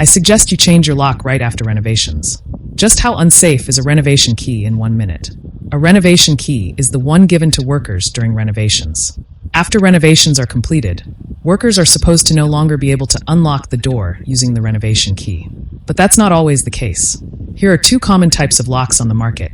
I suggest you change your lock right after renovations. Just how unsafe is a renovation key in 1 minute? A renovation key is the one given to workers during renovations. After renovations are completed, workers are supposed to no longer be able to unlock the door using the renovation key. But that's not always the case. Here are 2 common types of locks on the market: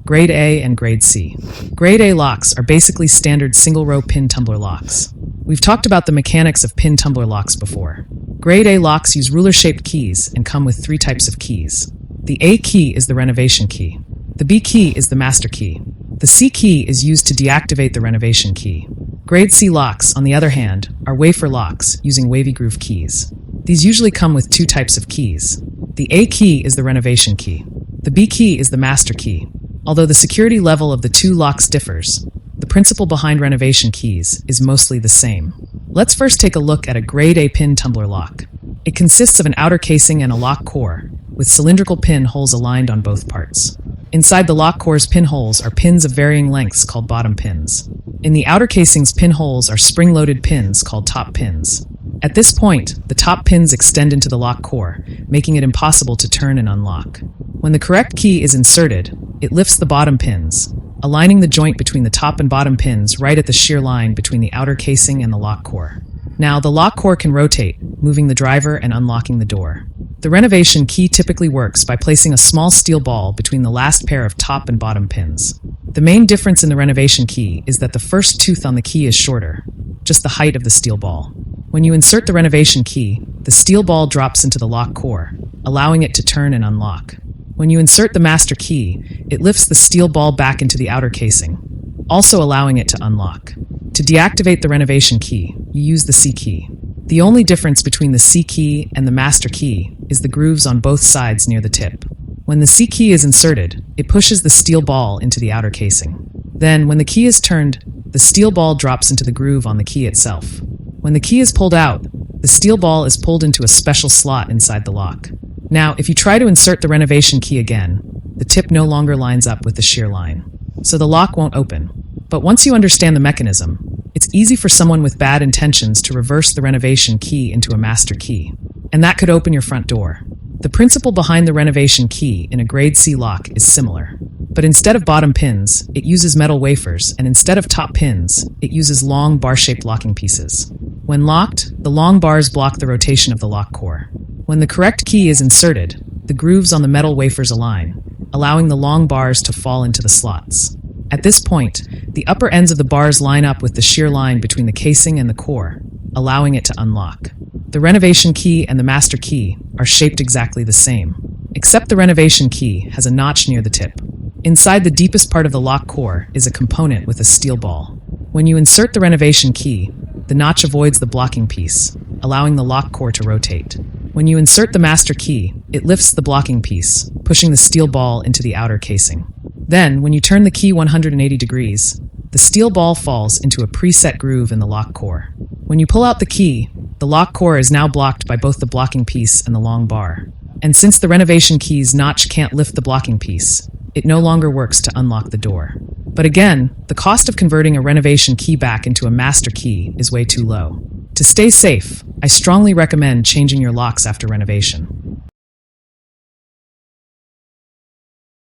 Grade A and Grade C. Grade A locks are basically standard single-row pin tumbler locks. We've talked about the mechanics of pin tumbler locks before. Grade A locks use ruler-shaped keys and come with 3 types of keys. The A key is the renovation key. The B key is the master key. The C key is used to deactivate the renovation key. Grade C locks, on the other hand, are wafer locks using wavy groove keys. These usually come with 2 types of keys. The A key is the renovation key. The B key is the master key. Although the security level of the 2 locks differs, the principle behind renovation keys is mostly the same. Let's first take a look at a Grade A pin tumbler lock. It consists of an outer casing and a lock core, with cylindrical pin holes aligned on both parts. Inside the lock core's pinholes are pins of varying lengths called bottom pins. In the outer casing's pinholes are spring-loaded pins called top pins. At this point, the top pins extend into the lock core, making it impossible to turn and unlock. When the correct key is inserted, it lifts the bottom pins, aligning the joint between the top and bottom pins right at the shear line between the outer casing and the lock core. Now, the lock core can rotate, moving the driver and unlocking the door. The renovation key typically works by placing a small steel ball between the last pair of top and bottom pins. The main difference in the renovation key is that the first tooth on the key is shorter, just the height of the steel ball. When you insert the renovation key, the steel ball drops into the lock core, allowing it to turn and unlock. When you insert the master key, it lifts the steel ball back into the outer casing, also allowing it to unlock. To deactivate the renovation key, you use the C key. The only difference between the C key and the master key is the grooves on both sides near the tip. When the C key is inserted, it pushes the steel ball into the outer casing. Then, when the key is turned, the steel ball drops into the groove on the key itself. When the key is pulled out, the steel ball is pulled into a special slot inside the lock. Now, if you try to insert the renovation key again, the tip no longer lines up with the shear line, so the lock won't open. But once you understand the mechanism, it's easy for someone with bad intentions to reverse the renovation key into a master key, and that could open your front door. The principle behind the renovation key in a Grade C lock is similar, but instead of bottom pins, it uses metal wafers, and instead of top pins, it uses long bar-shaped locking pieces. When locked, the long bars block the rotation of the lock core. When the correct key is inserted, the grooves on the metal wafers align, allowing the long bars to fall into the slots. At this point, the upper ends of the bars line up with the shear line between the casing and the core, allowing it to unlock. The renovation key and the master key are shaped exactly the same, except the renovation key has a notch near the tip. Inside the deepest part of the lock core is a component with a steel ball. When you insert the renovation key, the notch avoids the blocking piece, allowing the lock core to rotate. When you insert the master key, it lifts the blocking piece, pushing the steel ball into the outer casing. Then, when you turn the key 180 degrees, the steel ball falls into a preset groove in the lock core. When you pull out the key, the lock core is now blocked by both the blocking piece and the long bar. And since the renovation key's notch can't lift the blocking piece, it no longer works to unlock the door. But again, the cost of converting a renovation key back into a master key is way too low. To stay safe, I strongly recommend changing your locks after renovation.